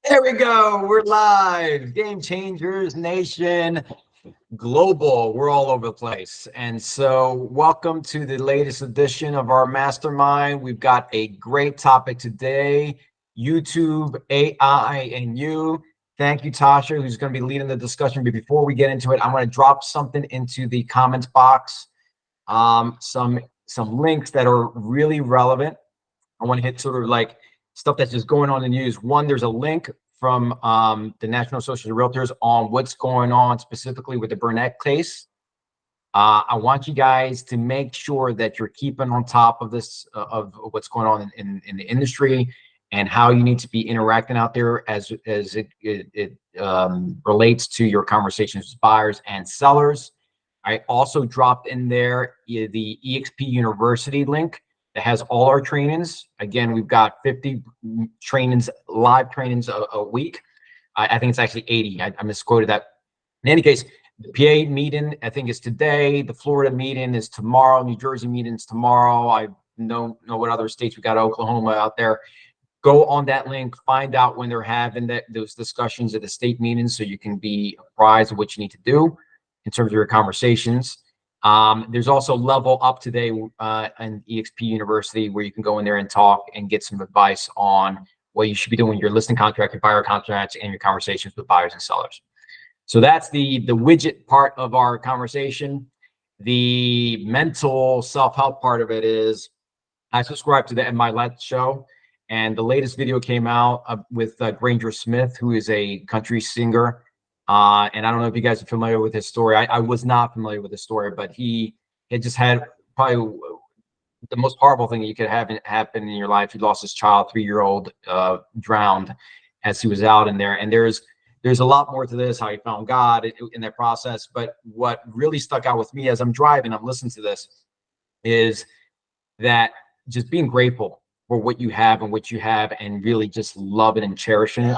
There we go. We're live. Game Changers Nation Global. We're all over the place. And so, welcome to the latest edition of our mastermind. We've got a great topic today: YouTube, AI, and you. Thank you, Tasha, who's going to be leading the discussion. But before we get into it, I'm going to drop something into the comments box. Some links that are really relevant. I want to hit sort of like stuff that's just going on in the news. One, there's a link from the National Association of Realtors on what's going on specifically with the Burnett case. I want you guys to make sure that you're keeping on top of this, of what's going on in the industry and how you need to be interacting out there as it relates to your conversations with buyers and sellers. I also dropped in there the EXP University link that has all our trainings. Again, we've got 50 trainings, live trainings a week. I think it's actually 80. I misquoted that. In any case, the PA meeting, I think, is today. The Florida meeting is tomorrow. New Jersey meeting is tomorrow. I don't know what other states. We got Oklahoma out there. Go on that link, find out when they're having those discussions at the state meetings so you can be apprised of what you need to do in terms of your conversations. There's also Level Up today in EXP University where you can go in there and talk and get some advice on what you should be doing, your listing contract, your buyer contracts, and your conversations with buyers and sellers. So that's the widget part of our conversation. The mental self-help part of it is I subscribe to the Ed Mylett show, and the latest video came out with Granger Smith, who is a country singer. And I don't know if you guys are familiar with his story. I was not familiar with his story, but he had just had probably the most horrible thing that you could have happen in your life. He lost his child, 3-year-old, drowned as he was out in there. And there's a lot more to this, how he found God in that process. But what really stuck out with me as I'm driving, I'm listening to this, is that just being grateful for what you have and really just loving and cherishing it.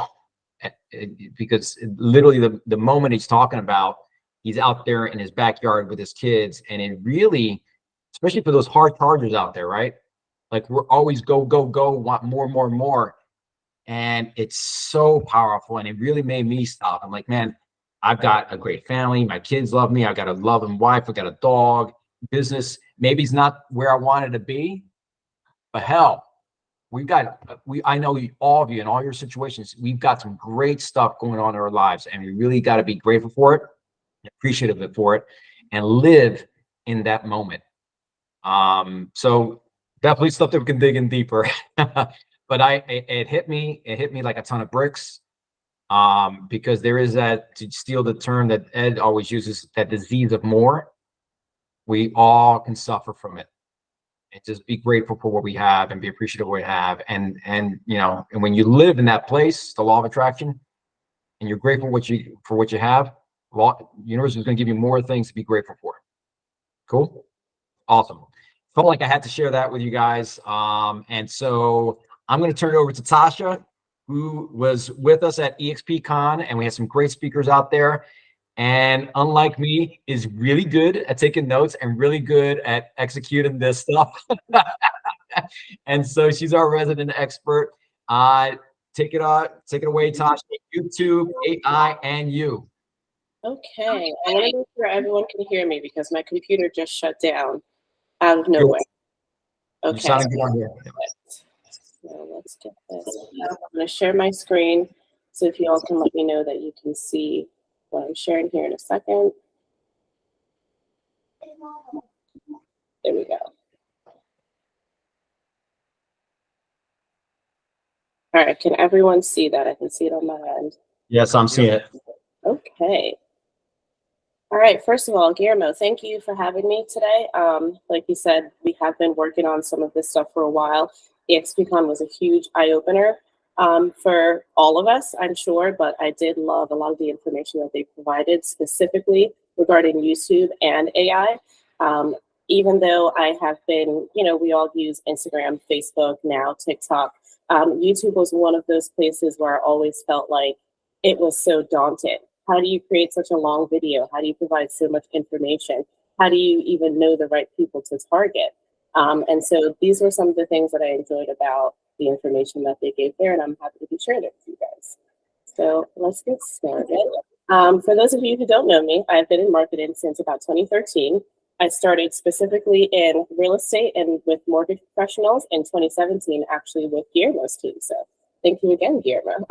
Because literally the moment he's talking about, he's out there in his backyard with his kids, and it really, especially for those hard chargers out there, right? Like we're always go, want more. And it's so powerful. And it really made me stop. I'm like, man, I've got a great family. My kids love me. I've got a loving wife. I've got a dog. Business, maybe it's not where I wanted to be, but hell, I know all of you in all your situations, we've got some great stuff going on in our lives, and we really got to be grateful for it, appreciative for it, and live in that moment. So definitely stuff that we can dig in deeper. But it hit me like a ton of bricks. Because there is that, to steal the term that Ed always uses, that disease of more. We all can suffer from it. And just be grateful for what we have and be appreciative of what we have. And when you live in that place, the law of attraction, and you're grateful for what you have, the universe is going to give you more things to be grateful for. Cool. Awesome. Felt like I had to share that with you guys. And so I'm going to turn it over to Tasha, who was with us at EXPCon, and we had some great speakers out there. And unlike me, is really good at taking notes and really good at executing this stuff. And so she's our resident expert. Take it away, Tasha. YouTube, AI, and you. Okay, I want to make sure everyone can hear me because my computer just shut down out of nowhere. Okay. You sound good on here. So let's get this. I'm going to share my screen so if you all can let me know that you can see what I'm sharing here in a second. There we go. All right, can everyone see that? I can see it on my end. Yes, I'm seeing it. Okay. All right, first of all, Guillermo, thank you for having me today. Like you said, we have been working on some of this stuff for a while. EXPCon was a huge eye-opener for all of us, I'm sure, but I did love a lot of the information that they provided specifically regarding YouTube and AI. Even though I have been, we all use Instagram, Facebook, now TikTok. YouTube was one of those places where I always felt like it was so daunting. How do you create such a long video? How do you provide so much information? How do you even know the right people to target? And so these were some of the things that I enjoyed about the information that they gave there, and I'm happy to be sharing it with you guys. So let's get started. For those of you who don't know me, I've been in marketing since about 2013. I started specifically in real estate and with mortgage professionals in 2017, actually with Guillermo's team. So thank you again, Guillermo.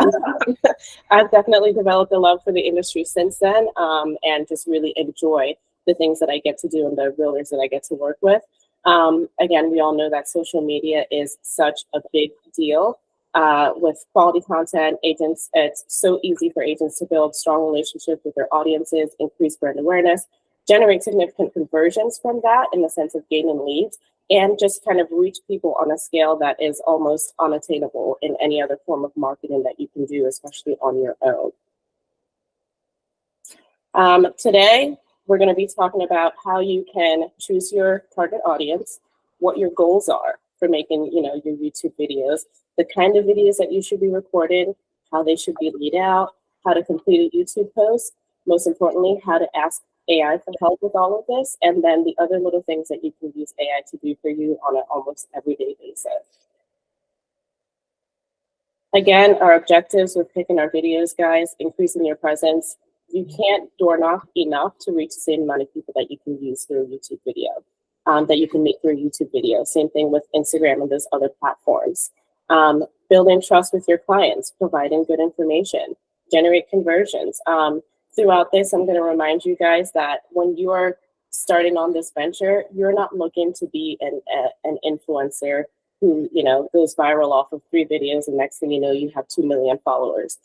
I've definitely developed a love for the industry since then, and just really enjoy the things that I get to do and the realtors that I get to work with. Again, we all know that social media is such a big deal. With quality content, agents, it's so easy for agents to build strong relationships with their audiences, increase brand awareness, generate significant conversions from that in the sense of gaining leads, and just kind of reach people on a scale that is almost unattainable in any other form of marketing that you can do, especially on your own. Today, we're going to be talking about how you can choose your target audience, what your goals are for making, your YouTube videos, the kind of videos that you should be recording, how they should be laid out, how to complete a YouTube post, most importantly, how to ask AI for help with all of this, and then the other little things that you can use AI to do for you on an almost everyday basis. Again, our objectives with picking our videos, guys, increasing your presence. You can't door knock enough to reach the same amount of people that you can use through a YouTube video, that you can make through a YouTube video. Same thing with Instagram and those other platforms. Building trust with your clients, providing good information, generate conversions. Throughout this, I'm going to remind you guys that when you are starting on this venture, you're not looking to be an influencer who, goes viral off of 3 videos, and next thing you know, you have 2 million followers.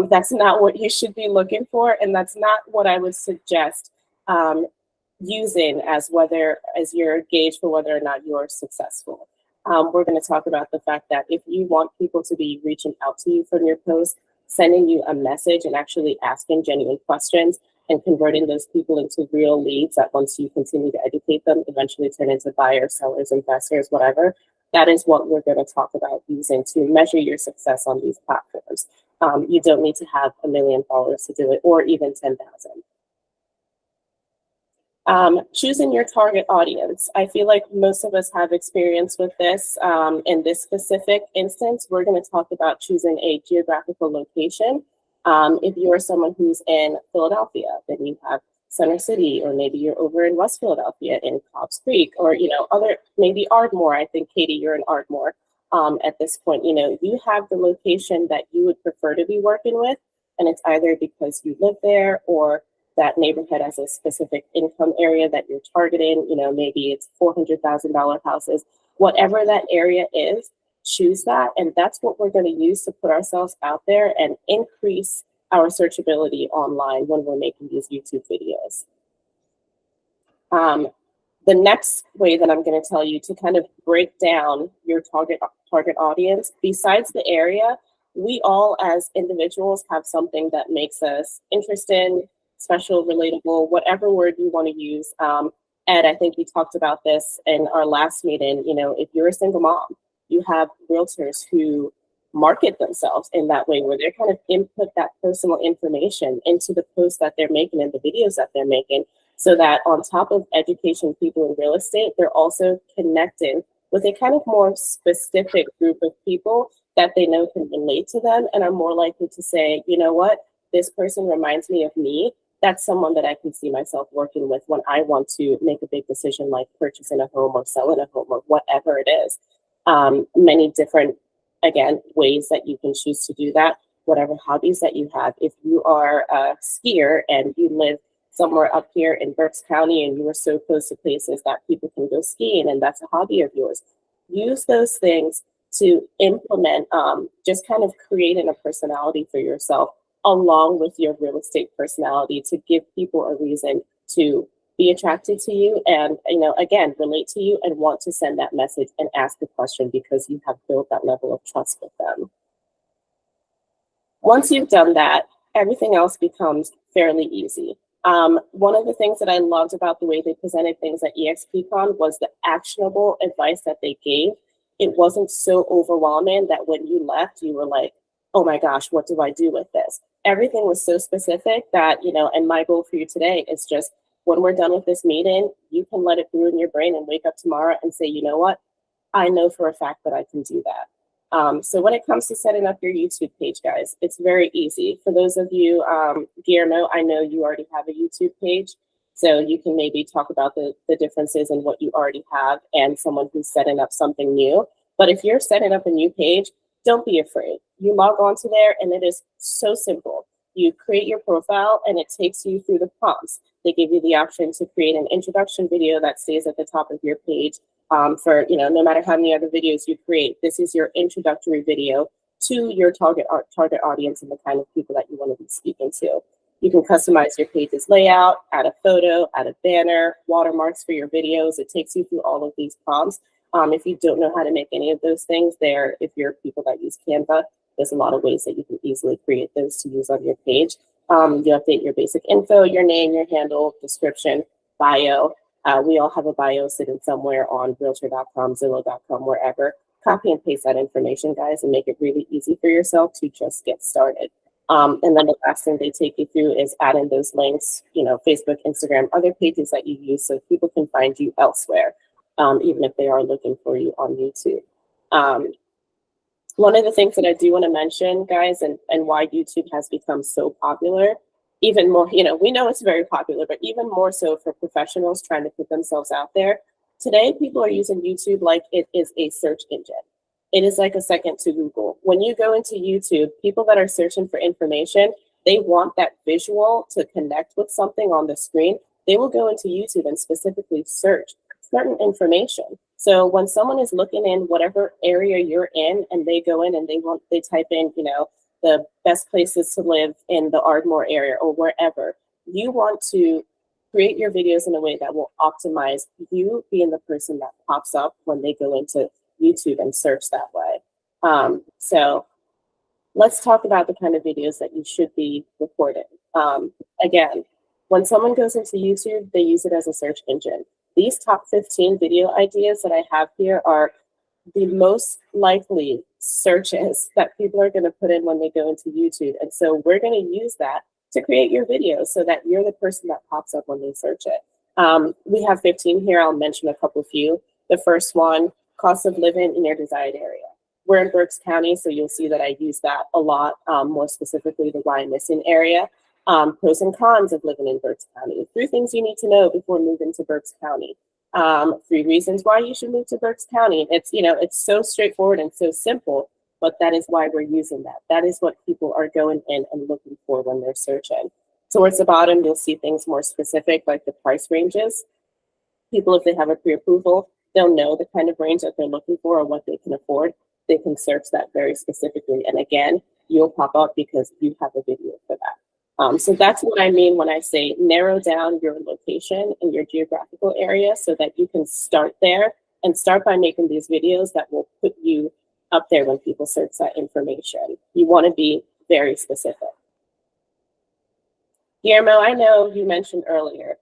That's not what you should be looking for, and that's not what I would suggest using as your gauge for whether or not you're successful. We're going to talk about the fact that if you want people to be reaching out to you from your post, sending you a message and actually asking genuine questions and converting those people into real leads that once you continue to educate them, eventually turn into buyers, sellers, investors, whatever. That is what we're going to talk about using to measure your success on these platforms. You don't need to have 1 million followers to do it, or even 10,000. Choosing your target audience. I feel like most of us have experience with this. In this specific instance, we're going to talk about choosing a geographical location. If you're someone who's in Philadelphia, then you have Center City, or maybe you're over in West Philadelphia in Cobbs Creek, or maybe Ardmore. I think, Katie, you're in Ardmore at this point. You have the location that you would prefer to be working with, and it's either because you live there or that neighborhood has a specific income area that you're targeting. Maybe it's $400,000 houses, whatever that area is, choose that. And that's what we're going to use to put ourselves out there and increase our searchability online when we're making these YouTube videos. The next way that I'm going to tell you to kind of break down your target audience, besides the area, we all as individuals have something that makes us interesting, special, relatable, whatever word you want to use. Ed, I think we talked about this in our last meeting. If you're a single mom, you have realtors who market themselves in that way, where they're kind of input that personal information into the posts that they're making and the videos that they're making, so that on top of educating people in real estate, they're also connecting with a kind of more specific group of people that they know can relate to them and are more likely to say, you know what, this person reminds me of me. That's someone that I can see myself working with when I want to make a big decision like purchasing a home or selling a home or whatever it is. Many different, again, ways that you can choose to do that, whatever hobbies that you have. If you are a skier and you live somewhere up here in Berks County and you are so close to places that people can go skiing and that's a hobby of yours, use those things to implement just kind of creating a personality for yourself along with your real estate personality to give people a reason to be attracted to you and, again, relate to you and want to send that message and ask a question because you have built that level of trust with them. Once you've done that, everything else becomes fairly easy. One of the things that I loved about the way they presented things at EXPCon was the actionable advice that they gave. It wasn't so overwhelming that when you left, you were like, oh my gosh, what do I do with this? Everything was so specific that, and my goal for you today is just when we're done with this meeting, you can let it brew in your brain and wake up tomorrow and say, you know what? I know for a fact that I can do that. So when it comes to setting up your YouTube page, guys, it's very easy. For those of you, Guillermo, I know you already have a YouTube page, so you can maybe talk about the differences in what you already have and someone who's setting up something new. But if you're setting up a new page, don't be afraid. You log onto there and it is so simple. You create your profile and it takes you through the prompts. They give you the option to create an introduction video that stays at the top of your page. For, you know, no matter how many other videos you create, this is your introductory video to your target audience and the kind of people that you want to be speaking to. You can customize your page's layout, add a photo, add a banner, watermarks for your videos. It takes you through all of these prompts. If you don't know how to make any of those things, if you're people that use Canva, there's a lot of ways that you can easily create those to use on your page. You update your basic info, your name, your handle, description, bio. We all have a bio sitting somewhere on Realtor.com, Zillow.com, wherever. Copy and paste that information, guys, and make it really easy for yourself to just get started. And then the last thing they take you through is adding those links, you know, Facebook, Instagram, other pages that you use so people can find you elsewhere, even if they are looking for you on YouTube. One of the things that I do want to mention, guys, and why YouTube has become so popular, even more, you know, we know it's very popular, but even more so for professionals trying to put themselves out there. Today, people are using YouTube like it is a search engine. It is like a second to Google. When you go into YouTube, people that are searching for information, they want that visual to connect with something on the screen. They will go into YouTube and specifically search certain information. So when someone is looking in whatever area you're in and they go in and they type in, you know, the best places to live in the Ardmore area or wherever, you want to create your videos in a way that will optimize you being the person that pops up when they go into YouTube and search that way. So let's talk about the kind of videos that you should be recording. Again, when someone goes into YouTube, they use it as a search engine. These top 15 video ideas that I have here are the most likely searches that people are going to put in when they go into YouTube. And so we're going to use that to create your videos so that you're the person that pops up when they search it. We have 15 here. I'll mention a couple few. The first one, cost of living in your desired area. We're in Berks County, so you'll see that I use that a lot, more specifically the Wyomissing area. Pros and cons of living in Berks County. 3 things you need to know before moving to Berks County. 3 reasons why you should move to Berks County. It's, you know, it's so straightforward and so simple, but that is why we're using that. That is what people are going in and looking for when they're searching. Towards the bottom, you'll see things more specific, like the price ranges. People, if they have a pre-approval, they'll know the kind of range that they're looking for or what they can afford. They can search that very specifically. And again, you'll pop up because you have a video for that. So that's what I mean when I say narrow down your location and your geographical area so that you can start there and start by making these videos that will put you up there when people search that information. You want to be very specific. Guillermo, I know you mentioned earlier,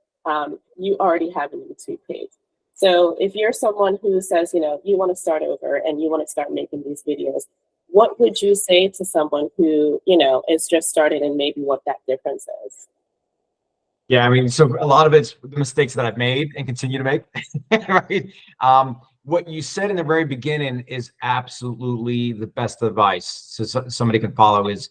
you already have a YouTube page. So if you're someone who says, you know, you want to start over and you want to start making these videos, what would you say to someone who, you know, is just started and maybe what that difference is? Yeah, I mean, so a lot of it's the mistakes that I've made and continue to make, right? What you said in the very beginning is absolutely the best advice so somebody can follow is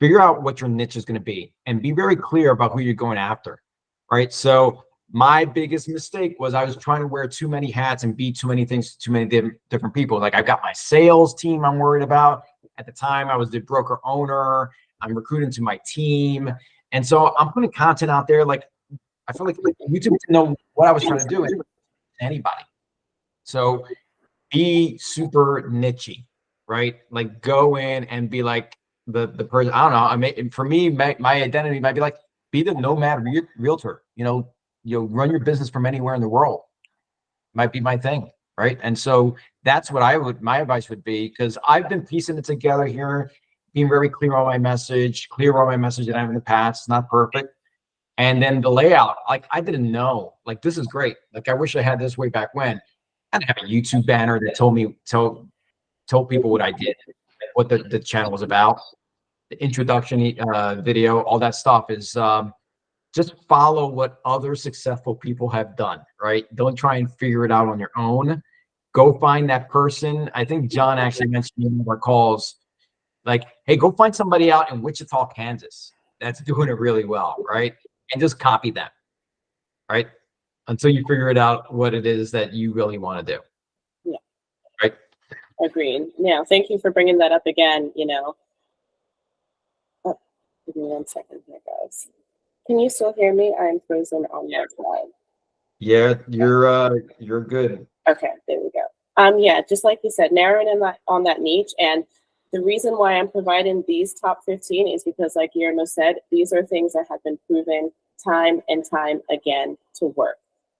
figure out what your niche is going to be and be very clear about who you're going after, right? So my biggest mistake was I was trying to wear too many hats and be too many things to too many different people. Like I've got my sales team I'm worried about. At the time, I was the broker owner. I'm recruiting to my team. And so I'm putting content out there. Like I feel like YouTube didn't know what I was trying to do to anybody. So be super nichey, right? Like go in and be like the person, I don't know. I mean, for me, my identity might be like, be the nomad realtor, you know, run your business from anywhere in the world might be my thing. Right. And so that's what my advice would be, because I've been piecing it together here, being very clear on my message that I have in the past. It's not perfect. And then the layout, like I didn't know, like, this is great. Like, I wish I had this way back when. I didn't have a YouTube banner that told people what I did, what the channel was about, the introduction video, all that stuff is, just follow what other successful people have done, right? Don't try and figure it out on your own. go find that person. I think John actually mentioned in one of our calls, like, hey, go find somebody out in Wichita, Kansas that's doing it really well, right? And just copy them, right? Until you figure it out what it is that you really want to do. Yeah. Right. Agreed. Yeah. Thank you for bringing that up again. You know, oh, give me 1 second here, guys. Can you still hear me? I'm frozen on my side. Yeah, you're good. Okay, there we go. Yeah, just like you said, narrowing in on that niche. And the reason why I'm providing these top 15 is because, like Guillermo said, these are things that have been proven time and time again to work.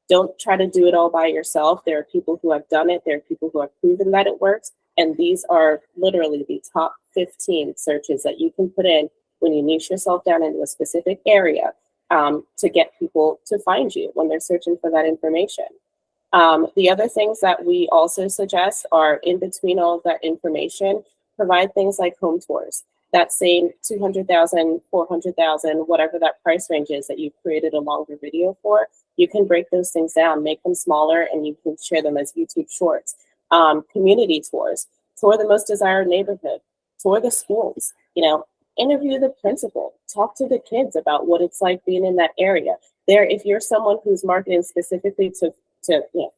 Don't try to do it all by yourself. There are people who have done it. There are people who have proven that it works. And these are literally the top 15 searches that you can put in when you niche yourself down into a specific area to get people to find you when they're searching for that information. The other things that we also suggest are, in between all of that information, provide things like home tours. That same 200,000, 400,000, whatever that price range is that you've created a longer video for, you can break those things down, make them smaller, and you can share them as YouTube shorts. Community tours, tour the most desired neighborhood, tour the schools, you know, interview the principal, talk to the kids about what it's like being in that area. There, if you're someone who's marketing specifically to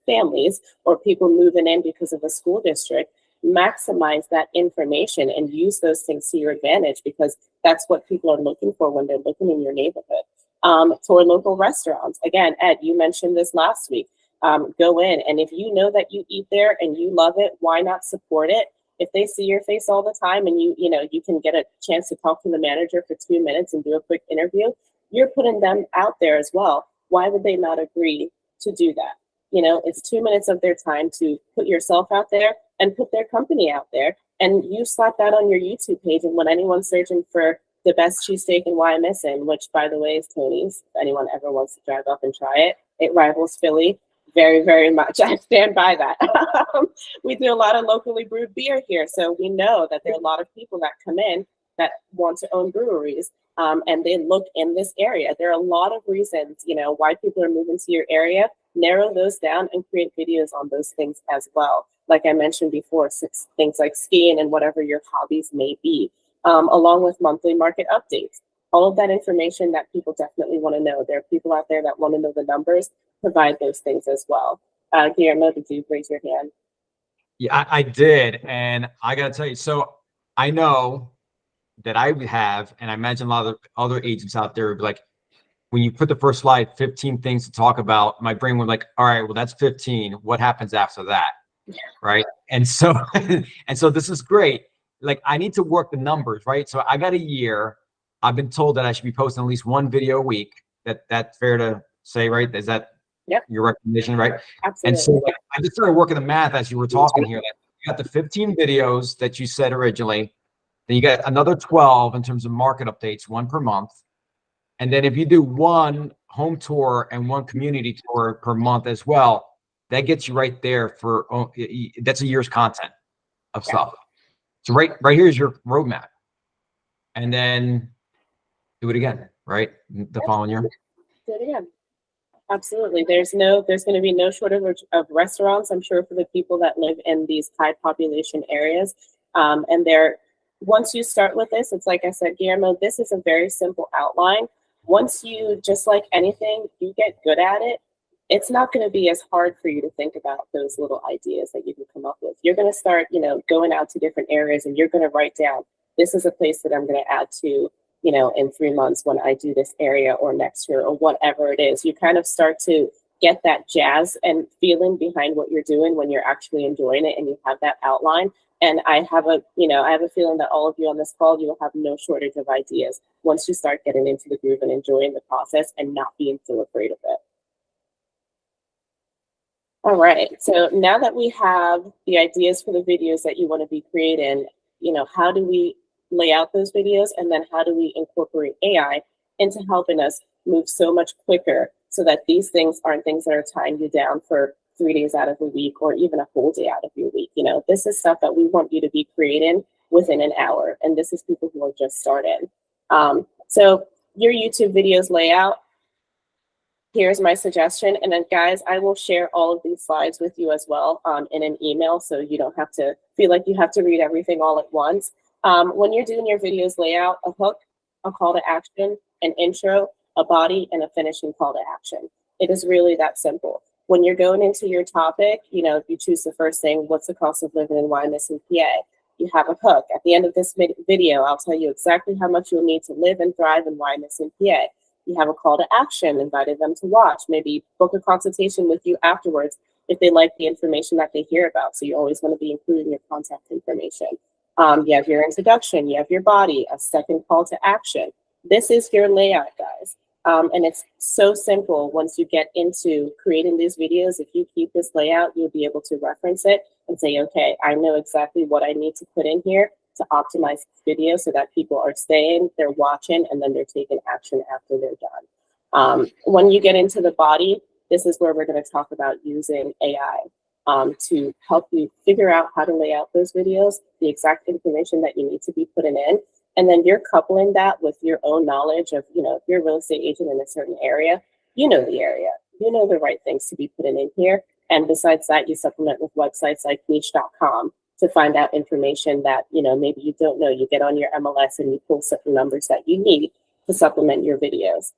families or people moving in because of a school district, maximize that information and use those things to your advantage, because that's what people are looking for when they're looking in your neighborhood. Tour local restaurants. Again, Ed, you mentioned this last week. Go in, and if you know that you eat there and you love it, why not support it? If they see your face all the time and you can get a chance to talk to the manager for 2 minutes and do a quick interview, you're putting them out there as well. Why would they not agree to do that? You know, it's 2 minutes of their time to put yourself out there and put their company out there. And you slap that on your YouTube page. And when anyone's searching for the best cheesesteak in Wyomissing, which, by the way, is Tony's, if anyone ever wants to drive up and try it, it rivals Philly very, very much. I stand by that. We do a lot of locally brewed beer here. So we know that there are a lot of people that come in that want to own breweries. And they look in this area. There are a lot of reasons, why people are moving to your area. Narrow those down and create videos on those things as well. Like I mentioned before, things like skiing and whatever your hobbies may be, along with monthly market updates. All of that information that people definitely want to know. There are people out there that want to know the numbers. Provide those things as well. Guillermo, did you raise your hand? Yeah, I did. And I got to tell you, so I know that I have, and I imagine a lot of other agents out there would be like, when you put the first slide, 15 things to talk about, my brain would like, all right, well, that's 15. What happens after that? Yeah. Right. And so, and so this is great. Like, I need to work the numbers, right? So I got a year. I've been told that I should be posting at least one video a week. That's fair to say, right? Is that your recommendation, right? Absolutely. And so like, I just started working the math as you were talking here. Like, you got the 15 videos that you said originally. Then you got another 12 in terms of market updates, one per month. And then if you do one home tour and one community tour per month as well, that gets you right there for, that's a year's content of stuff. So right here is your roadmap. And then do it again, right? The following year. Do it again. Absolutely. There's going to be no shortage of restaurants, I'm sure, for the people that live in these high population areas. And once you start with this, it's like I said, Guillermo, this is a very simple outline. Once you, just like anything, you get good at it, it's not going to be as hard for you to think about those little ideas that you can come up with. You're going to start, going out to different areas, and you're going to write down, this is a place that I'm going to add to, in 3 months when I do this area, or next year, or whatever it is. You kind of start to get that jazz and feeling behind what you're doing when you're actually enjoying it and you have that outline. And I have a feeling that all of you on this call, you will have no shortage of ideas once you start getting into the groove and enjoying the process and not being so afraid of it. All right, so now that we have the ideas for the videos that you want to be creating, how do we lay out those videos, and then how do we incorporate AI into helping us move so much quicker so that these things aren't things that are tying you down for 3 days out of the week or even a whole day out of your week. This is stuff that we want you to be creating within an hour, and this is people who are just starting. So your YouTube videos layout, Here's my suggestion. And then guys, I will share all of these slides with you as well in an email, so you don't have to feel like you have to read everything all at once. When you're doing your videos layout, a hook, a call to action, an intro, a body, and a finishing call to action. It is really that simple. When you're going into your topic, you know, you choose the first thing, what's the cost of living in Wyomissing, PA? You have a hook. At the end of this video, I'll tell you exactly how much you'll need to live and thrive in Wyomissing, PA. You have a call to action, invited them to watch, maybe book a consultation with you afterwards if they like the information that they hear about. So you always want to be including your contact information. You have your introduction, you have your body, a second call to action. This is your layout, guys. And it's so simple once you get into creating these videos. If you keep this layout, you'll be able to reference it and say, okay, I know exactly what I need to put in here to optimize this video so that people are staying, they're watching, and then they're taking action after they're done. When you get into the body, this is where we're going to talk about using AI to help you figure out how to lay out those videos, the exact information that you need to be putting in. And then you're coupling that with your own knowledge of, you know, if you're a real estate agent in a certain area, you know the area, you know the right things to be putting in here. And besides that, you supplement with websites like niche.com to find out information that, you know, maybe you don't know. You get on your MLS and you pull certain numbers that you need to supplement your videos.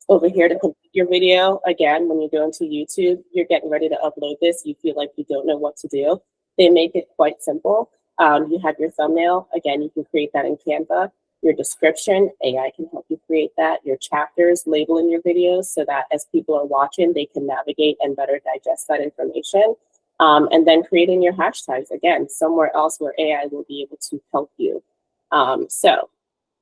Over here to complete your video, again, when you go into YouTube, you're getting ready to upload this, you feel like you don't know what to do. They make it quite simple. You have your thumbnail. Again, you can create that in Canva. Your description, AI can help you create that. Your chapters, labeling your videos so that as people are watching, they can navigate and better digest that information. And then creating your hashtags, again, somewhere else where AI will be able to help you. So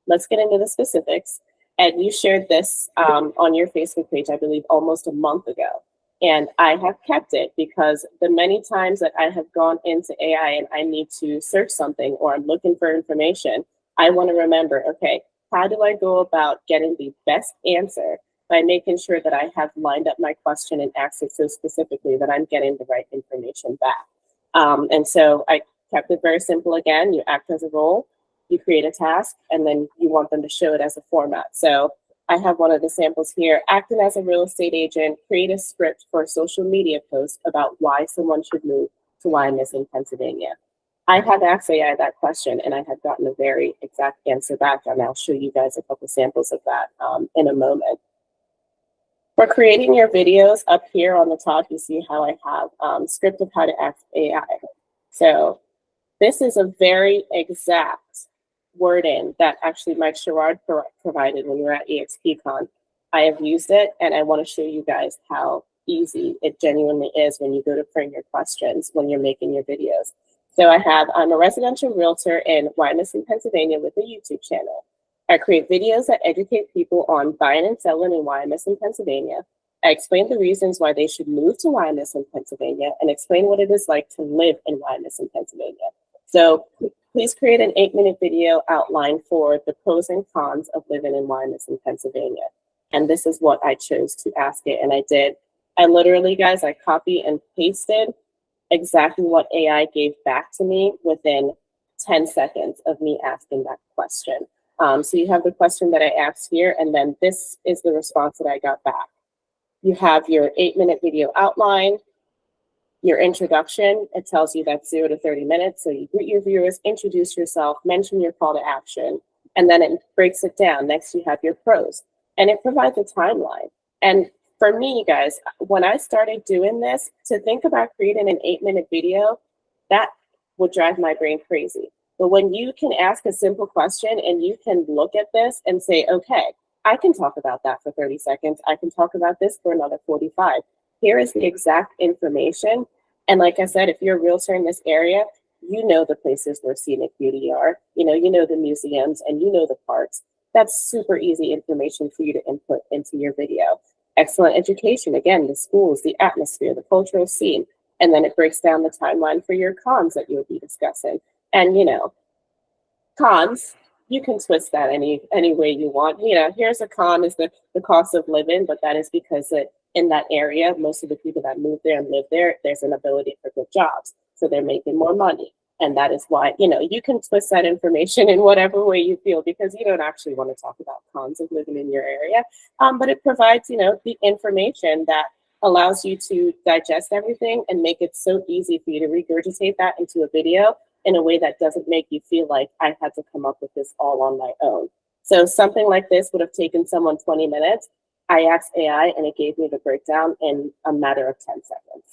let's get into the specifics. And you shared this on your Facebook page, I believe, almost a month ago. And I have kept it because the many times that I have gone into AI and I need to search something or I'm looking for information, I want to remember, okay, how do I go about getting the best answer by making sure that I have lined up my question and asked it so specifically that I'm getting the right information back. And so I kept it very simple again. You act as a role, you create a task, and then you want them to show it as a format. So I have one of the samples here. Acting as a real estate agent, create a script for a social media post about why someone should move to Wyomissing, Pennsylvania. I have asked AI that question and I have gotten a very exact answer back, and I'll show you guys a couple samples of that in a moment. For creating your videos, up here on the top, you see how I have script of how to ask AI. So this is a very exact wording that actually Mike Sherrard provided when we were at EXPCon. I have used it and I want to show you guys how easy it genuinely is when you go to frame your questions when you're making your videos. So I'm a residential realtor in Wyomissing, Pennsylvania with a YouTube channel. I create videos that educate people on buying and selling in Wyomissing, Pennsylvania. I explain the reasons why they should move to Wyomissing, Pennsylvania, and explain what it is like to live in Wyomissing, Pennsylvania. So please create an 8-minute video outline for the pros and cons of living in Wyomissing, Pennsylvania. And this is what I chose to ask it, and I did. I literally, guys, I copy and pasted exactly what AI gave back to me within 10 seconds of me asking that question. So you have the question that I asked here, and then this is the response that I got back. You have your 8-minute video outline, your introduction. It tells you that's 0 to 30 minutes. So you greet your viewers, introduce yourself, mention your call to action, and then it breaks it down. Next, you have your pros, and it provides a timeline. And for me, guys, when I started doing this, to think about creating an 8-minute video, that would drive my brain crazy. But when you can ask a simple question and you can look at this and say, okay, I can talk about that for 30 seconds. I can talk about this for another 45. Here is the exact information. And like I said, if you're a realtor in this area, you know the places where scenic beauty are, you know the museums and you know the parks. That's super easy information for you to input into your video. Excellent education, again, the schools, the atmosphere, the cultural scene. And then it breaks down the timeline for your cons that you'll be discussing. And, cons, you can twist that any way you want. Here's a con is the cost of living, but that is because in that area, most of the people that move there and live there, there's an ability for good jobs. So they're making more money. And that is why, you know, you can twist that information in whatever way you feel, because you don't actually want to talk about cons of living in your area. But it provides, you know, the information that allows you to digest everything and make it so easy for you to regurgitate that into a video in a way that doesn't make you feel like I had to come up with this all on my own. So something like this would have taken someone 20 minutes. I asked AI and it gave me the breakdown in a matter of 10 seconds.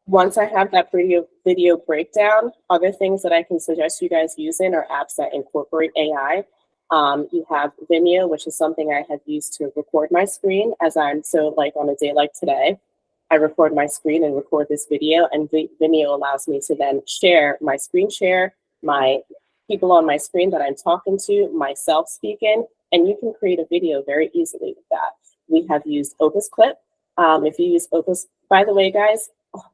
Once I have that video breakdown, other things that I can suggest you guys using are apps that incorporate AI. You have Vimeo, which is something I have used to record my screen, as I'm so like on a day like today, I record my screen and record this video, and Vimeo allows me to then share my screen share, my people on my screen that I'm talking to, myself speaking, and you can create a video very easily with that. We have used Opus Clip. If you use Opus, by the way, guys,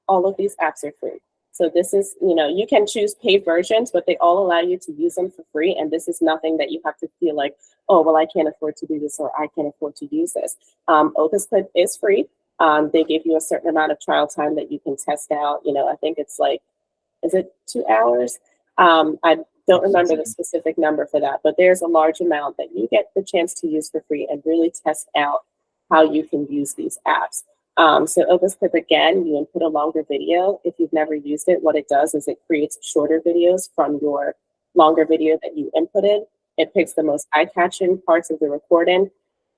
all of these apps are free. So this is, you know, you can choose paid versions, but they all allow you to use them for free. And this is nothing that you have to feel like, oh, well, I can't afford to do this, or I can't afford to use this. Opus Clip is free. They give you a certain amount of trial time that you can test out. You know, I think it's like, is it 2 hours? I don't remember the specific number for that, but there's a large amount that you get the chance to use for free and really test out how you can use these apps. So Opus Clip, again, you input a longer video. If you've never used it, what it does is it creates shorter videos from your longer video that you inputted. It picks the most eye-catching parts of the recording,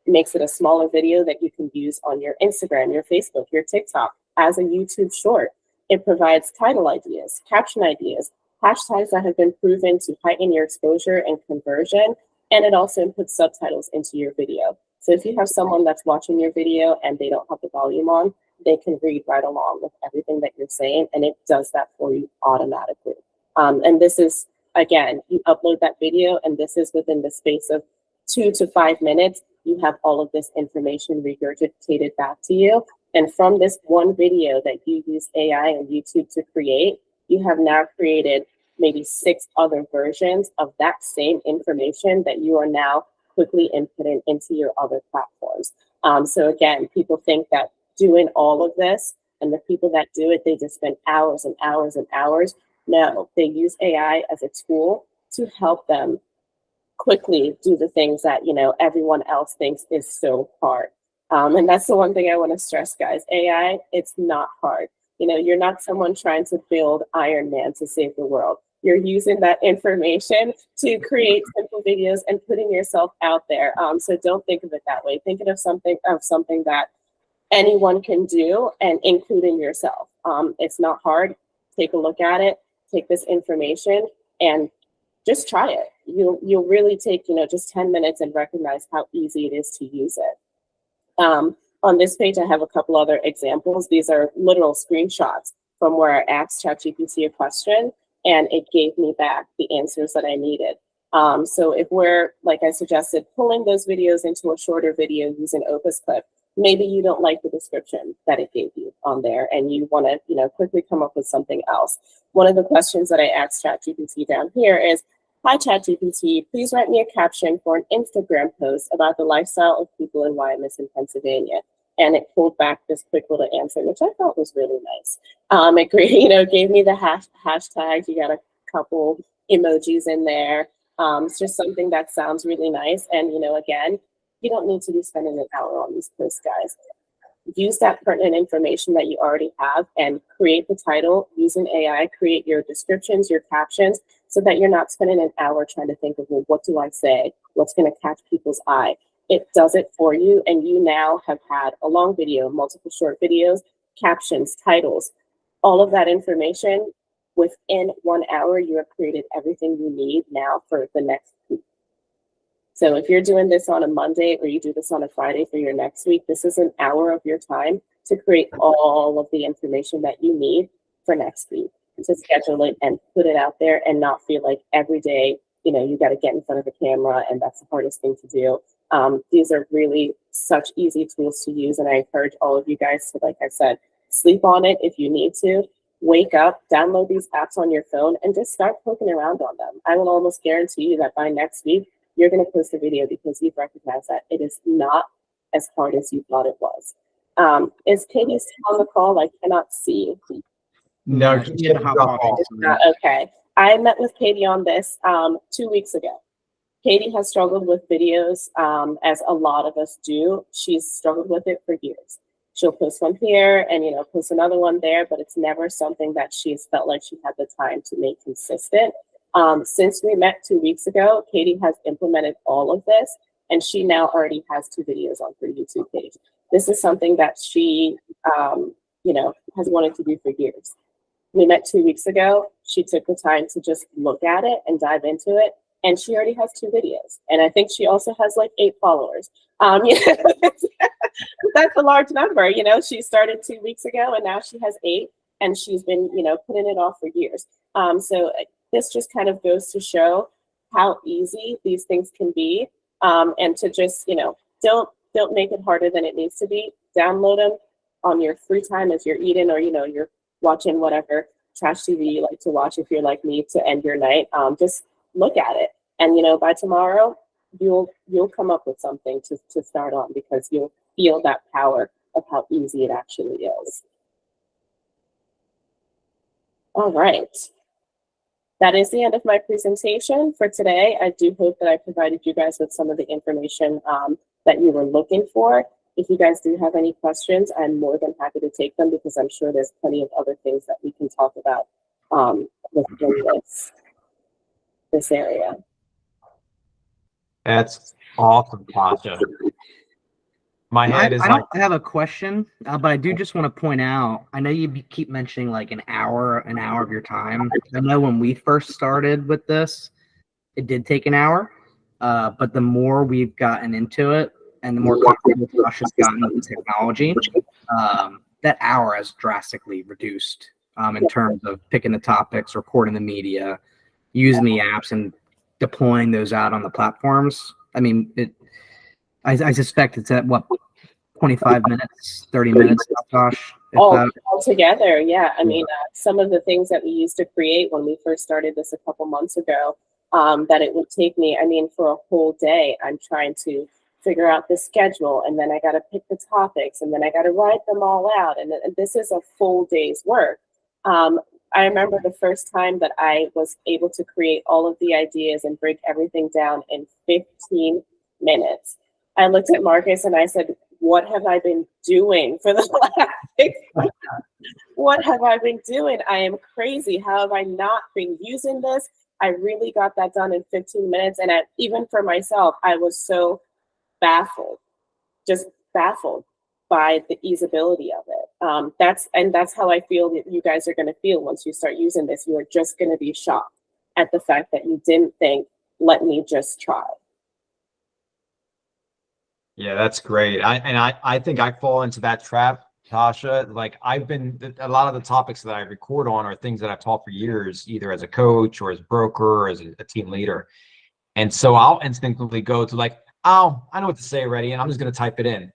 makes it a smaller video that you can use on your Instagram, your Facebook, your TikTok, as a YouTube short. It provides title ideas, caption ideas, hashtags that have been proven to heighten your exposure and conversion, and it also inputs subtitles into your video. So if you have someone that's watching your video and they don't have the volume on, they can read right along with everything that you're saying, and it does that for you automatically. And this is, again, you upload that video, and this is within the space of 2 to 5 minutes, you have all of this information regurgitated back to you. And from this one video that you use AI and YouTube to create, you have now created maybe 6 other versions of that same information that you are now quickly inputting into your other platforms. So again, people think that doing all of this, and the people that do it, they just spend hours and hours and hours. No, they use AI as a tool to help them quickly do the things that, you know, everyone else thinks is so hard. And that's the one thing I want to stress, guys. AI, it's not hard. You know, you're not someone trying to build Iron Man to save the world. You're using that information to create simple videos and putting yourself out there. So don't think of it that way. Think of something that anyone can do, and including yourself. It's not hard. Take a look at it. Take this information and just try it. You'll really take, you know, just 10 minutes and recognize how easy it is to use it. On this page, I have a couple other examples. These are literal screenshots from where I asked ChatGPT a question, and it gave me back the answers that I needed. So if we're, like I suggested, pulling those videos into a shorter video using Opus Clip, maybe you don't like the description that it gave you on there, and you want to, you know, quickly come up with something else. One of the questions that I asked ChatGPT down here is, "Hi ChatGPT, please write me a caption for an Instagram post about the lifestyle of people in YMS in Pennsylvania." And it pulled back this quick little answer, which I thought was really nice. It gave me the hashtags. You got a couple emojis in there. It's just something that sounds really nice. And, you know, again, you don't need to be spending an hour on these posts, guys. Use that pertinent information that you already have and create the title using AI, create your descriptions, your captions, so that you're not spending an hour trying to think of, well, what do I say? What's going to catch people's eye? It does it for you, and you now have had a long video, multiple short videos, captions, titles, all of that information. Within 1 hour, you have created everything you need now for the next week. So if you're doing this on a Monday or you do this on a Friday for your next week, this is an hour of your time to create all of the information that you need for next week, to schedule it and put it out there, and not feel like every day, you know, you got to get in front of the camera and that's the hardest thing to do. These are really such easy tools to use, and I encourage all of you guys to, like I said, sleep on it if you need to. Wake up, download these apps on your phone, and just start poking around on them. I will almost guarantee you that by next week, you're going to post a video because you've recognized that it is not as hard as you thought it was. Is Katie still on the call? I cannot see. No, she had to hop off. Okay. I met with Katie on this 2 weeks ago. Katie has struggled with videos, as a lot of us do. She's struggled with it for years. She'll post one here and, post another one there, but it's never something that she's felt like she had the time to make consistent. Since we met 2 weeks ago, Katie has implemented all of this, and she now already has 2 videos on her YouTube page. This is something that she, has wanted to do for years. We met 2 weeks ago. She took the time to just look at it and dive into it. And she already has 2 videos. And I think she also has like 8 followers. That's a large number. She started 2 weeks ago and now she has 8, and she's been, putting it off for years. So this just kind of goes to show how easy these things can be. And to just, don't make it harder than it needs to be. Download them on your free time as you're eating, or, you're watching whatever trash TV you like to watch if you're like me to end your night. Just look at it. And, by tomorrow, you'll come up with something to start on, because you'll feel that power of how easy it actually is. All right. That is the end of my presentation for today. I do hope that I provided you guys with some of the information that you were looking for. If you guys do have any questions, I'm more than happy to take them, because I'm sure there's plenty of other things that we can talk about within this area. That's awesome, Tasha. My head is I like, don't have a question, but I do just want to point out, I know you keep mentioning like an hour of your time. I know when we first started with this, it did take an hour, but the more we've gotten into it and the more comfortable Josh has gotten with the technology, that hour has drastically reduced in terms of picking the topics, recording the media, using the apps, and deploying those out on the platforms. I mean, I suspect it's at what, 25 minutes, 30 minutes, Josh? All together, yeah. I mean, some of the things that we used to create when we first started this a couple months ago, that it would take me, for a whole day, I'm trying to figure out the schedule, and then I got to pick the topics, and then I got to write them all out. And this is a full day's work. I remember the first time that I was able to create all of the ideas and break everything down in 15 minutes. I looked at Marcus and I said, what have I been doing for the last 6 months? What have I been doing? I am crazy. How have I not been using this? I really got that done in 15 minutes. And even for myself, I was so baffled, just baffled by the easeability of it. That's how I feel that you guys are going to feel once you start using this. You are just going to be shocked at the fact that you didn't think, let me just try. yeah, that's great. I think I fall into that trap, Tasha. Like, a lot of the topics that I record on are things that I've taught for years, either as a coach or as a broker or as a team leader. And so I'll instinctively go to like, oh, I know what to say already, and I'm just going to type it in.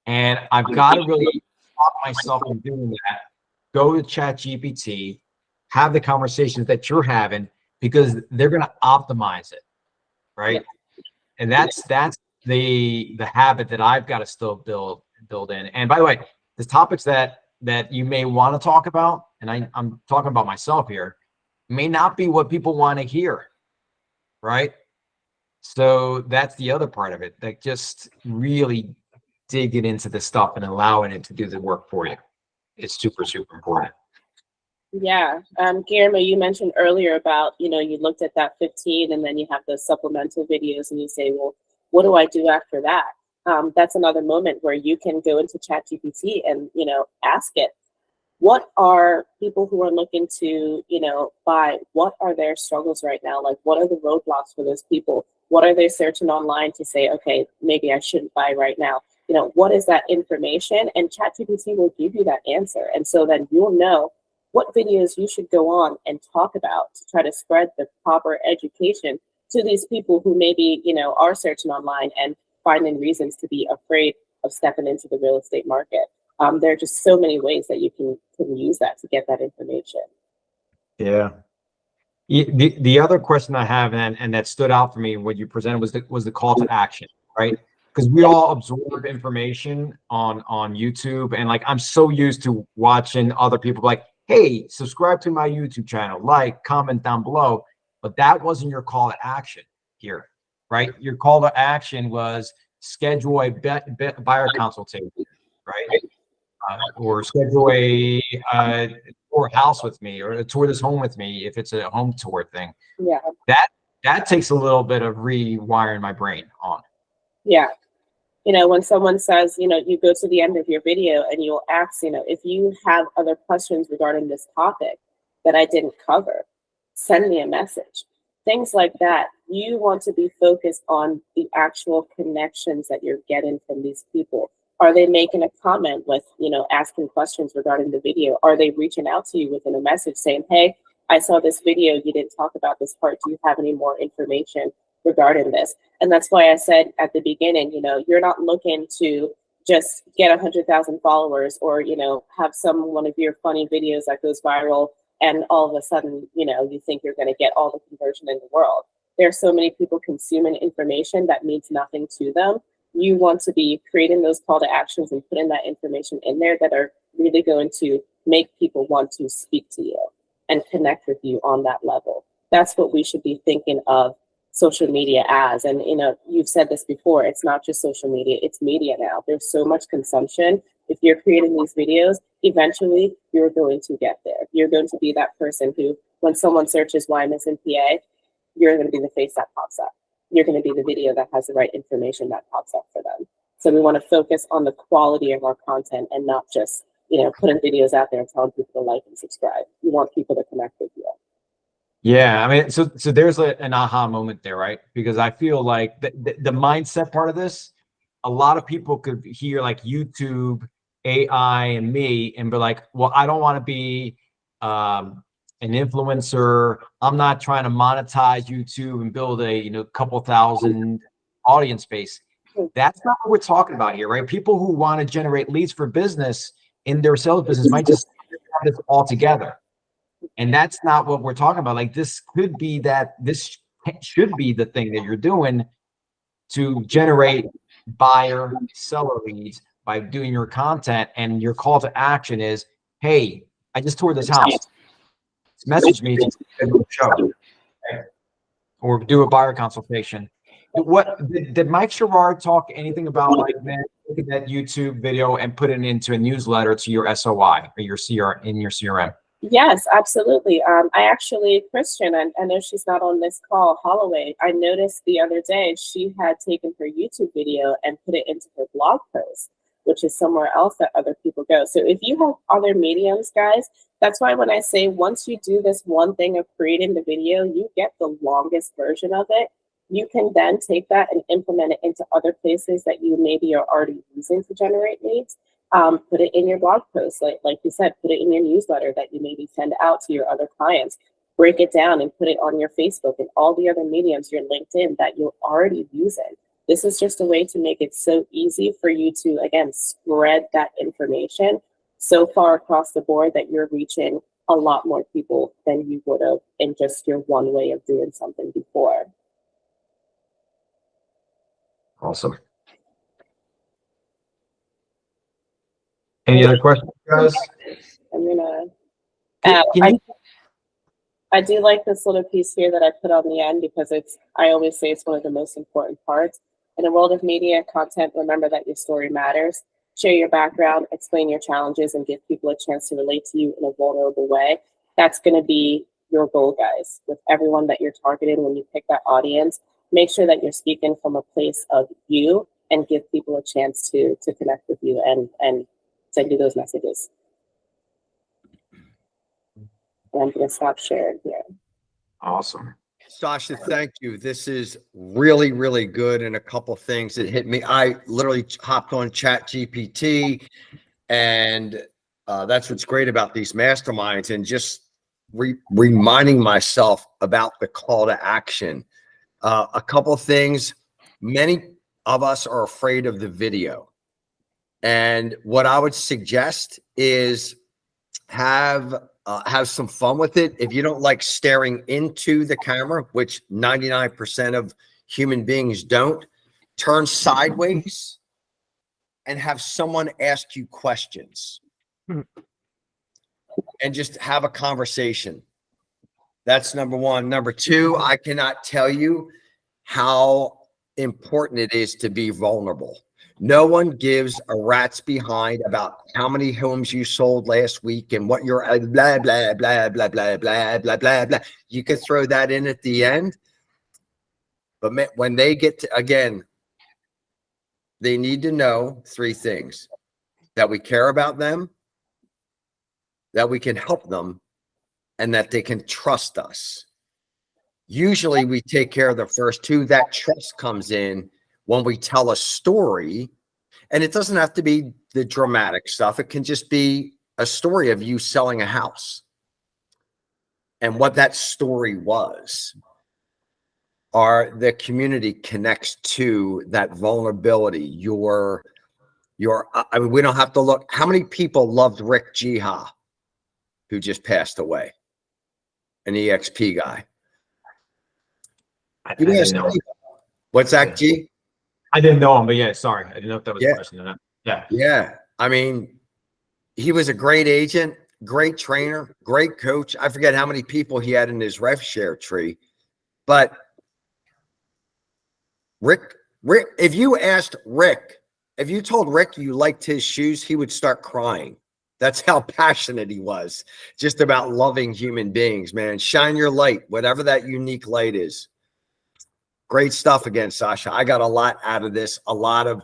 And I've got to really stop myself from doing that. Go to ChatGPT, have the conversations that you're having, because they're going to optimize it, right? Yeah. And that's the habit that I've got to still build in. And by the way, the topics that you may want to talk about, and I'm talking about myself here, may not be what people want to hear, right? So that's the other part of it, that just really digging into the stuff and allowing it to do the work for you. It's super, super important. Yeah. Guillermo, you mentioned earlier about, you looked at that 15 and then you have the supplemental videos and you say, well, what do I do after that? That's another moment where you can go into ChatGPT and, ask it, what are people who are looking to, buy, what are their struggles right now? Like, what are the roadblocks for those people? What are they searching online to say, okay, maybe I shouldn't buy right now? What is that information? And ChatGPT will give you that answer. And so then you'll know what videos you should go on and talk about to try to spread the proper education to these people who maybe, are searching online and finding reasons to be afraid of stepping into the real estate market. There are just so many ways that you can use that to get that information. Yeah. The other question I have, and that stood out for me when you presented, was the call to action, right? because we all absorb information on YouTube, and like I'm so used to watching other people like, hey, subscribe to my YouTube channel, like, comment down below, but that wasn't your call to action here, right? Your call to action was schedule a buyer consultation, right? Or schedule a tour house with me, or tour this home with me if it's a home tour thing. Yeah. That takes a little bit of rewiring my brain on. Yeah. You know, when someone says, you know, you go to the end of your video and you'll ask, you know, if you have other questions regarding this topic that I didn't cover, send me a message. Things like that. You want to be focused on the actual connections that you're getting from these people. Are they making a comment with, you know, asking questions regarding the video? Are they reaching out to you within a message saying, hey, I saw this video, you didn't talk about this part. Do you have any more information regarding this? And that's why I said at the beginning, you know, you're not looking to just get 100,000 followers or, you know, have one of your funny videos that goes viral and all of a sudden, you know, you think you're going to get all the conversion in the world. There are so many people consuming information that means nothing to them. You want to be creating those call to actions and putting that information in there that are really going to make people want to speak to you and connect with you on that level. That's what we should be thinking of social media as. And, you know, you've said this before, it's not just social media, it's media now. There's so much consumption. If you're creating these videos, eventually you're going to get there. You're going to be that person who, when someone searches Wymas in PA, you're going to be the face that pops up. You're going to be the video that has the right information that pops up for them. So we want to focus on the quality of our content and not just, you know, putting videos out there and telling people to like and subscribe. We want people to connect with you. Yeah, I mean, so there's an aha moment there, right? Because I feel like the mindset part of this, a lot of people could hear like YouTube, AI, and me, and be like, well, I don't want to be an influencer. I'm not trying to monetize YouTube and build a, you know, couple thousand audience base. That's not what we're talking about here, right? People who want to generate leads for business in their sales business might just have this all together. And that's not what we're talking about. Like, this should be the thing that you're doing to generate buyer seller leads by doing your content. And your call to action is, hey, I just toured this house. Message me to show, or do a buyer consultation. What did Mike Sherrard talk anything about, like that YouTube video and put it into a newsletter to your SOI or your CRM? Yes, absolutely. I actually, Christian, I know she's not on this call, Holloway, I noticed the other day she had taken her YouTube video and put it into her blog post, which is somewhere else that other people go. So if you have other mediums, guys, that's why when I say once you do this one thing of creating the video, you get the longest version of it. You can then take that and implement it into other places that you maybe are already using to generate leads. Put it in your blog post, like you said, put it in your newsletter that you maybe send out to your other clients. Break it down and put it on your Facebook and all the other mediums, your LinkedIn, that you're already using. This is just a way to make it so easy for you to, again, spread that information so far across the board that you're reaching a lot more people than you would have in just your one way of doing something before. Awesome. Any other questions, guys? I'm gonna. I do like this little piece here that I put on the end because I always say it's one of the most important parts. In a world of media content, remember that your story matters. Share your background, explain your challenges, and give people a chance to relate to you in a vulnerable way. That's going to be your goal, guys. With everyone that you're targeting when you pick that audience, make sure that you're speaking from a place of you and give people a chance to connect with you and send you those messages. And I'm going to stop sharing here. Awesome. Sasha, thank you. This is really, really good. And a couple things that hit me. I literally hopped on ChatGPT, and that's what's great about these masterminds, and just reminding myself about the call to action. A couple things. Many of us are afraid of the video. And what I would suggest is have some fun with it. If you don't like staring into the camera, which 99% of human beings don't, turn sideways and have someone ask you questions and just have a conversation. That's number one. Number two, I cannot tell you how important it is to be vulnerable. No one gives a rat's behind about how many homes you sold last week and what your blah, blah, blah, blah, blah, blah, blah, blah, blah. You could throw that in at the end. But when they get to, again, they need to know three things: that we care about them, that we can help them, and that they can trust us. Usually we take care of the first two. That trust comes in when we tell a story, and it doesn't have to be the dramatic stuff. It can just be a story of you selling a house and what that story was. Or the community connects to that vulnerability. I mean, we don't have to look. How many people loved Rick Jiha, who just passed away? An EXP guy. I didn't know. What's that, G? I didn't know him, but yeah, sorry. I didn't know if that was a question or not. Yeah. Yeah. I mean, he was a great agent, great trainer, great coach. I forget how many people he had in his rev share tree, but Rick, if you told Rick you liked his shoes, he would start crying. That's how passionate he was just about loving human beings, man. Shine your light, whatever that unique light is. Great stuff again, Sasha. I got a lot out of this, a lot of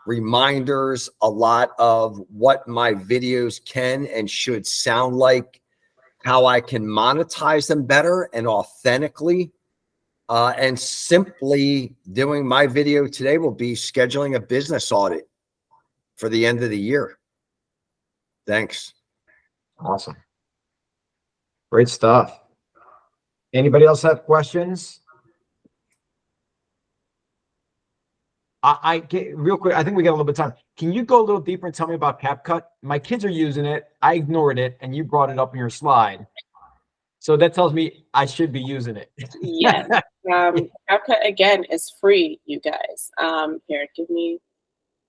reminders, a lot of what my videos can and should sound like, how I can monetize them better and authentically. And simply doing my video today will be scheduling a business audit for the end of the year. Thanks. Awesome. Great stuff. Anybody else have questions? I get real quick. I think we got a little bit of time. Can you go a little deeper and tell me about CapCut? My kids are using it. I ignored it, and you brought it up in your slide. So that tells me I should be using it. Yes. CapCut again is free, you guys. Here, give me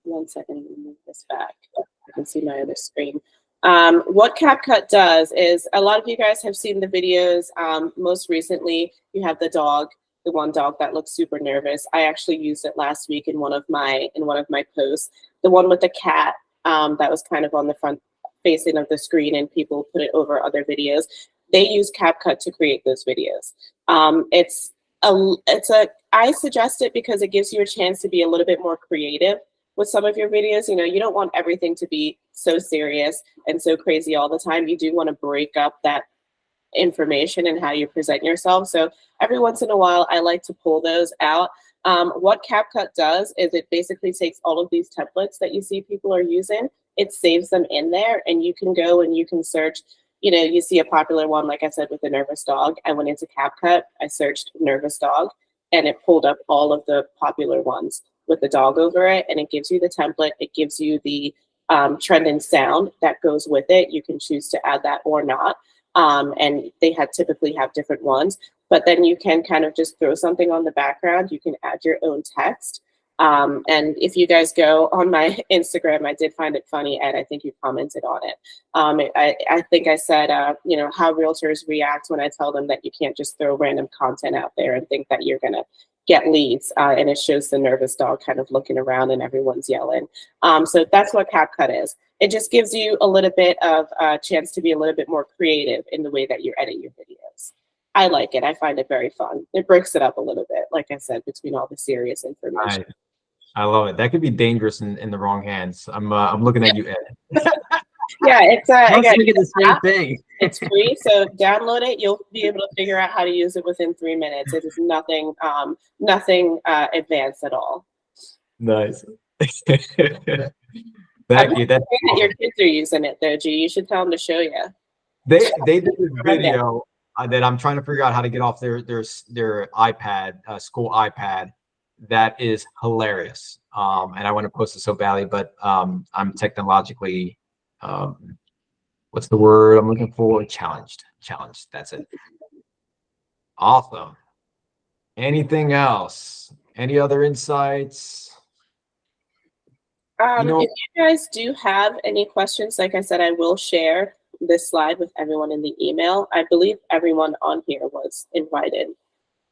1 second to move this back. I can see my other screen. What CapCut does is, a lot of you guys have seen the videos. Most recently, you have the one dog that looks super nervous. I actually used it last week in one of my posts. The one with the cat that was kind of on the front facing of the screen, and people put it over other videos. They use CapCut to create those videos. I suggest it because it gives you a chance to be a little bit more creative with some of your videos. You know, you don't want everything to be so serious and so crazy all the time. You do want to break up that information and how you present yourself. So every once in a while, I like to pull those out. What CapCut does is it basically takes all of these templates that you see people are using, it saves them in there, and you can go and you can search. You know, you see a popular one, like I said, with the nervous dog. I went into CapCut, I searched nervous dog, and it pulled up all of the popular ones with the dog over it, and it gives you the template. It gives you the trend and sound that goes with it. You can choose to add that or not. And they typically have different ones, but then you can kind of just throw something on the background. You can add your own text. And if you guys go on my Instagram, I did find it funny, Ed, I think you commented on it. I think I said, you know, how realtors react when I tell them that you can't just throw random content out there and think that you're going to get leads. And it shows the nervous dog kind of looking around and everyone's yelling. So that's what CapCut is. It just gives you a little bit of a chance to be a little bit more creative in the way that you edit your videos. I like it. I find it very fun. It breaks it up a little bit, like I said, between all the serious information. I love it. That could be dangerous in the wrong hands. I'm looking at you, Ed. Yeah, it's again, thinking the same thing. It's free, so download it. You'll be able to figure out how to use it within 3 minutes. It is nothing advanced at all. Nice. Thank you. That's that your kids are using it though, G. You should tell them to show you. they did this video that I'm trying to figure out how to get off their iPad, school iPad. That is hilarious. And I want to post it so badly, but I'm technologically what's the word I'm looking for? Challenged. That's it. Awesome. Anything else? Any other insights? If you guys do have any questions, like I said, I will share this slide with everyone in the email. I believe everyone on here was invited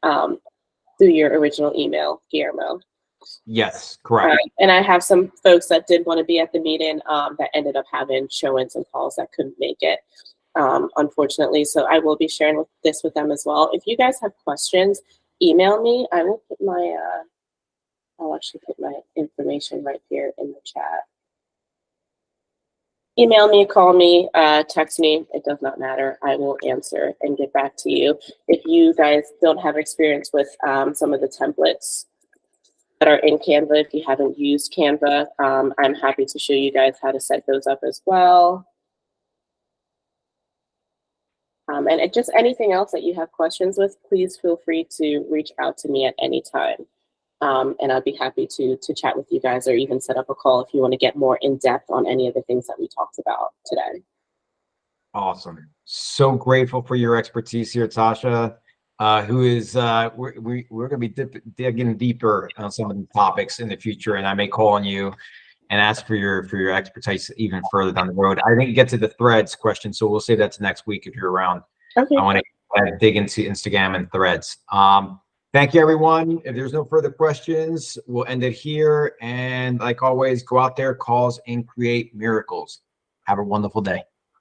through your original email, Guillermo. Yes, correct. And I have some folks that did want to be at the meeting that ended up having show-ins and calls that couldn't make it, unfortunately. So I will be sharing this with them as well. If you guys have questions, email me. I will put my, I'll actually put my information right here in the chat. Email me, call me, text me. It does not matter. I will answer and get back to you. If you guys don't have experience with some of the templates that are in Canva, if you haven't used Canva, I'm happy to show you guys how to set those up as well. And just anything else that you have questions with, please feel free to reach out to me at any time. And I'd be happy to chat with you guys or even set up a call if you want to get more in depth on any of the things that we talked about today. Awesome. So grateful for your expertise here, Tasha, who is, we're going to be digging deeper on some of the topics in the future. And I may call on you and ask for your expertise even further down the road. I think you get to the threads question, so we'll save that to next week if you're around. Okay. I want to dig into Instagram and threads. Thank you, everyone. If there's no further questions, we'll end it here. And like always, go out there, cause, and create miracles. Have a wonderful day.